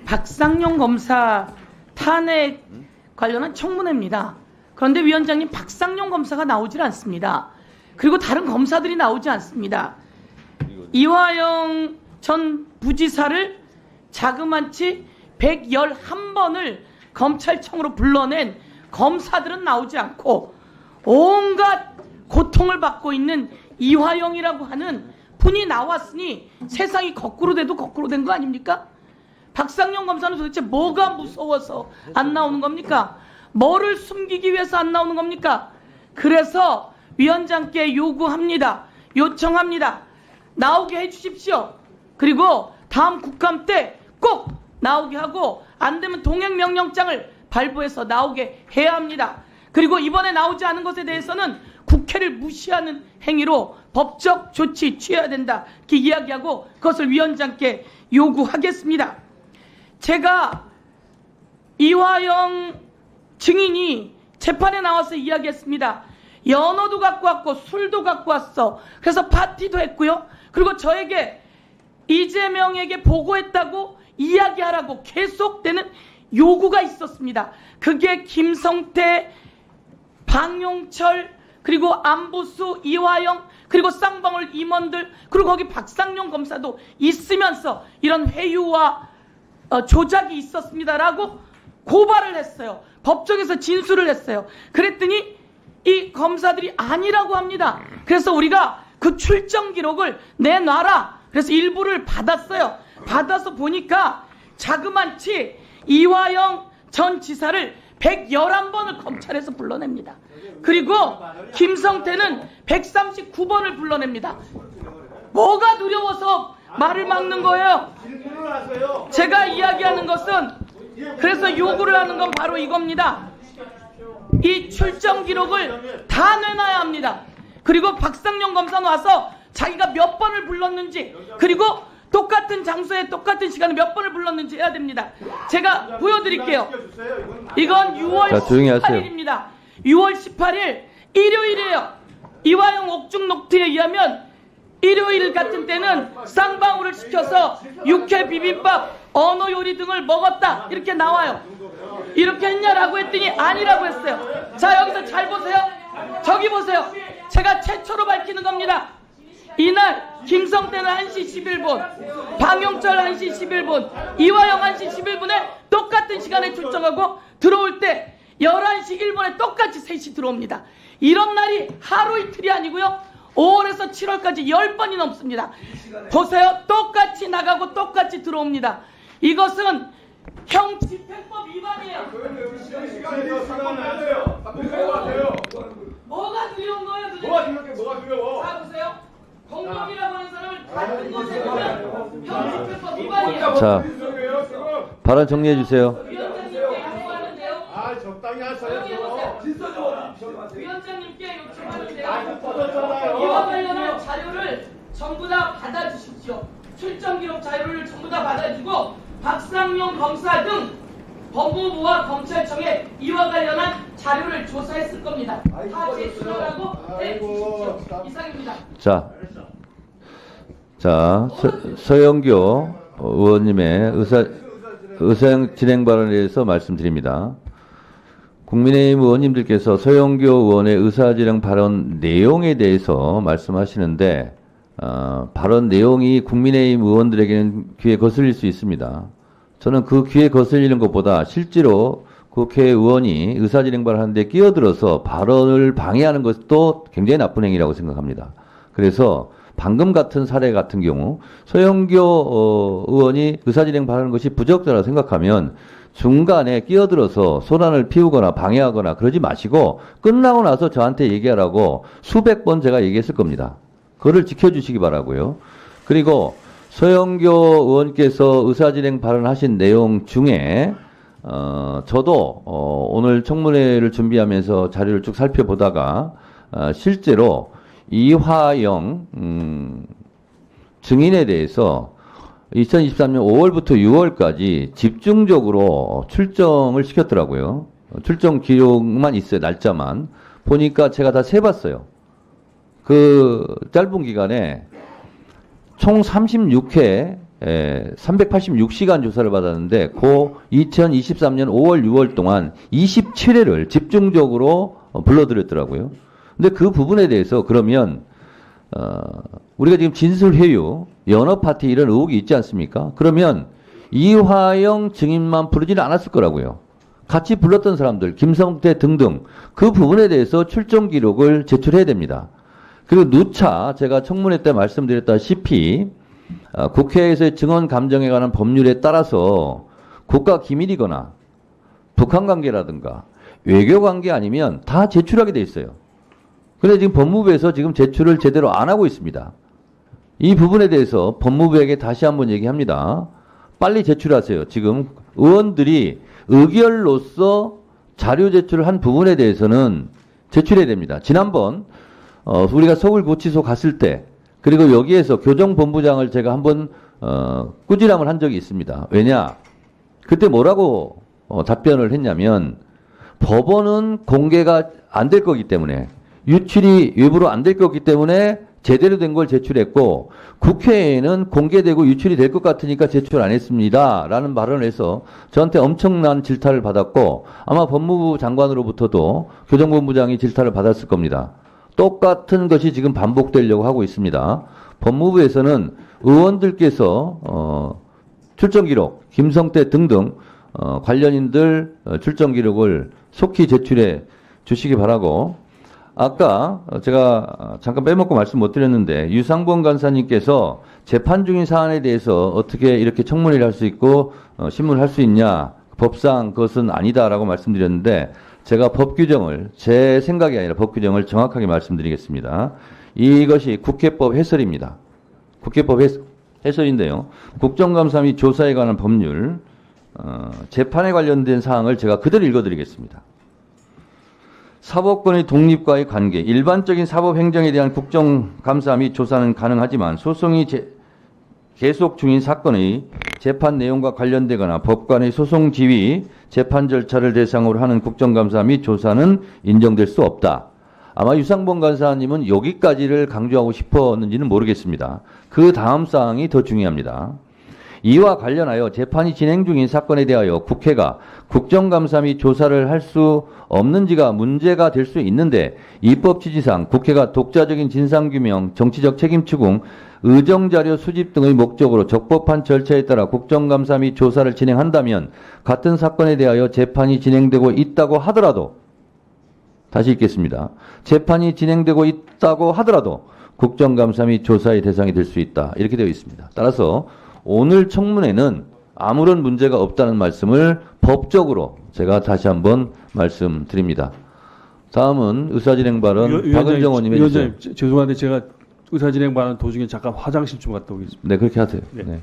박상용 검사 탄핵 관련한 청문회입니다. 그런데 위원장님, 박상용 검사가 나오질 않습니다. 그리고 다른 검사들이 나오지 않습니다. 이화영 전 부지사를 자그마치 111번을 검찰청으로 불러낸 검사들은 나오지 않고 온갖 고통을 받고 있는 이화영이라고 하는 분이 나왔으니 세상이 거꾸로 돼도 거꾸로 된 거 아닙니까? 박상용 검사는 도대체 뭐가 무서워서 안 나오는 겁니까? 뭐를 숨기기 위해서 안 나오는 겁니까? 그래서 위원장께 요구합니다. 요청합니다. 나오게 해주십시오. 그리고 다음 국감 때 꼭 나오게 하고 안 되면 동행명령장을 발부해서 나오게 해야 합니다. 그리고 이번에 나오지 않은 것에 대해서는 국회를 무시하는 행위로 법적 조치 취해야 된다, 이렇게 이야기하고 그것을 위원장께 요구하겠습니다. 제가 이화영 증인이 재판에 나와서 이야기했습니다. 연어도 갖고 왔고 술도 갖고 왔어. 그래서 파티도 했고요. 그리고 저에게 이재명에게 보고했다고 이야기하라고 계속되는 요구가 있었습니다. 그게 김성태, 방용철, 그리고 안보수, 이화영, 그리고 쌍방울 임원들, 그리고 거기 박상용 검사도 있으면서 이런 회유와 조작이 있었습니다라고 고발을 했어요. 법정에서 진술을 했어요. 그랬더니 이 검사들이 아니라고 합니다. 그래서 우리가 그 출정 기록을 내놔라. 그래서 일부를 받았어요. 받아서 보니까 자그마치 이화영 전 지사를 111번을 검찰에서 불러냅니다. 그리고 김성태는 139번을 불러냅니다. 뭐가 두려워서 말을 막는 거예요? 제가 이야기하는 것은, 그래서 요구를 하는 건 바로 이겁니다. 이 출정 기록을 다 내놔야 합니다. 그리고 박상용 검사는 와서 자기가 몇 번을 불렀는지, 그리고 똑같은 장소에 똑같은 시간에 몇 번을 불렀는지 해야 됩니다. 제가 보여드릴게요. 이건 6월 18일입니다. 6월 18일 일요일이에요. 이화영 옥중 녹트에 의하면 일요일 같은 때는 쌍방울을 시켜서 육회 비빔밥, 언어 요리 등을 먹었다, 이렇게 나와요. 이렇게 했냐라고 했더니 아니라고 했어요. 자, 여기서 잘 보세요. 저기 보세요. 제가 최초로 밝히는 겁니다. 이날 김성태는 1시 11분, 방용철 1시 11분, 이화영 1시 11분에 똑같은 시간에 출정하고 들어올 때 11시 1분에 똑같이 3시 들어옵니다. 이런 날이 하루 이틀이 아니고요. 5월에서 7월까지 10번이 넘습니다. 보세요. 똑같이 나가고 똑같이 들어옵니다. 이것은 형 집행법 위반이에요. 뭐가 두려운 거예요? 뭐가 두려워? 자, 보세요. 공범이라고 하는 사람을 같은 곳에 보면 형 집행법 위반이에요. 자, 발언 정리해 주세요. 위원장님께 요청하는데요. 아, 적당히 하세요. 위원장님께 요청하는데요. 이와 관련한 자료를 전부 다 받아주십시오. 출정 기록 자료를 전부 다 받아주고 박상용 검사 등 법무부와 검찰청에 이와 관련한 자료를 조사했을 겁니다. 다 제출하라고 해주십시오. 이상입니다. 서영교 의원님의 의사 진행 발언에 대해서 말씀드립니다. 국민의힘 의원님들께서 서영교 의원의 의사진행 발언 내용에 대해서 말씀하시는데 발언 내용이 국민의힘 의원들에게는 귀에 거슬릴 수 있습니다. 저는 그 귀에 거슬리는 것보다 실제로 국회의원이 의사진행발을 하는데 끼어들어서 발언을 방해하는 것도 굉장히 나쁜 행위라고 생각합니다. 그래서 방금 같은 사례 같은 경우 서영교 의원이 의사진행 발언하는 것이 부적절하다고 생각하면 중간에 끼어들어서 소란을 피우거나 방해하거나 그러지 마시고 끝나고 나서 저한테 얘기하라고 수백 번 제가 얘기했을 겁니다. 그거를 지켜주시기 바라고요. 그리고 서영교 의원께서 의사진행 발언하신 내용 중에 저도 오늘 청문회를 준비하면서 자료를 쭉 살펴보다가 실제로 이화영 증인에 대해서 2023년 5월부터 6월까지 집중적으로 출정을 시켰더라고요. 출정 기록만 있어요. 날짜만. 보니까 제가 다 세봤어요. 그 짧은 기간에 총 36회 386시간 조사를 받았는데 고 2023년 5월, 6월 동안 27회를 집중적으로 불러드렸더라고요. 근데 그 부분에 대해서 그러면 우리가 지금 진술회유, 연어파티 이런 의혹이 있지 않습니까? 그러면 이화영 증인만 부르지는 않았을 거라고요. 같이 불렀던 사람들, 김성태 등등 그 부분에 대해서 출정 기록을 제출해야 됩니다. 그리고 누차 제가 청문회 때 말씀드렸다시피 국회에서의 증언 감정에 관한 법률에 따라서 국가 기밀이거나 북한 관계라든가 외교 관계 아니면 다 제출하게 돼 있어요. 그런데 지금 법무부에서 지금 제출을 제대로 안 하고 있습니다. 이 부분에 대해서 법무부에게 다시 한번 얘기합니다. 빨리 제출하세요. 지금 의원들이 의결로서 자료 제출을 한 부분에 대해서는 제출해야 됩니다. 지난번 우리가 서울구치소 갔을 때 그리고 여기에서 교정본부장을 제가 한번 꾸지람을 한 적이 있습니다. 왜냐? 그때 뭐라고 답변을 했냐면 법원은 공개가 안 될 거기 때문에 유출이 외부로 안 될 거기 때문에 제대로 된 걸 제출했고 국회에는 공개되고 유출이 될 것 같으니까 제출 안 했습니다. 라는 발언을 해서 저한테 엄청난 질타를 받았고 아마 법무부 장관으로부터도 교정본부장이 질타를 받았을 겁니다. 똑같은 것이 지금 반복되려고 하고 있습니다. 법무부에서는 의원들께서 출정 기록, 김성태 등등 관련인들 출정 기록을 속히 제출해 주시기 바라고 아까 제가 잠깐 빼먹고 말씀 못 드렸는데 유상범 간사님께서 재판 중인 사안에 대해서 어떻게 이렇게 청문회를 할 수 있고 신문을 할 수 있냐 법상 그것은 아니다라고 말씀드렸는데 제가 법 규정을 제 생각이 아니라 법 규정을 정확하게 말씀드리겠습니다. 이것이 국회법 해설입니다. 국회법 해설인데요. 국정감사 및 조사에 관한 법률 재판에 관련된 사항을 제가 그대로 읽어드리겠습니다. 사법권의 독립과의 관계, 일반적인 사법행정에 대한 국정감사 및 조사는 가능하지만 소송이 계속 중인 사건의 재판 내용과 관련되거나 법관의 소송 지위, 재판 절차를 대상으로 하는 국정감사 및 조사는 인정될 수 없다. 아마 유상범 간사님은 여기까지를 강조하고 싶었는지는 모르겠습니다. 그 다음 사항이 더 중요합니다. 이와 관련하여 재판이 진행 중인 사건에 대하여 국회가 국정감사 및 조사를 할 수 없는지가 문제가 될 수 있는데 입법 취지상 국회가 독자적인 진상규명, 정치적 책임 추궁, 의정자료 수집 등의 목적으로 적법한 절차에 따라 국정감사 및 조사를 진행한다면 같은 사건에 대하여 재판이 진행되고 있다고 하더라도 다시 읽겠습니다. 재판이 진행되고 있다고 하더라도 국정감사 및 조사의 대상이 될 수 있다. 이렇게 되어 있습니다. 따라서 오늘 청문회는 아무런 문제가 없다는 말씀을 법적으로 제가 다시 한번 말씀드립니다. 다음은 의사진행 발언 박은정 의원님 해주세요. 위원장님, 죄송한데 제가 의사진행 발언 도중에 잠깐 화장실 좀 갔다 오겠습니다. 네, 그렇게 하세요. 네. 네.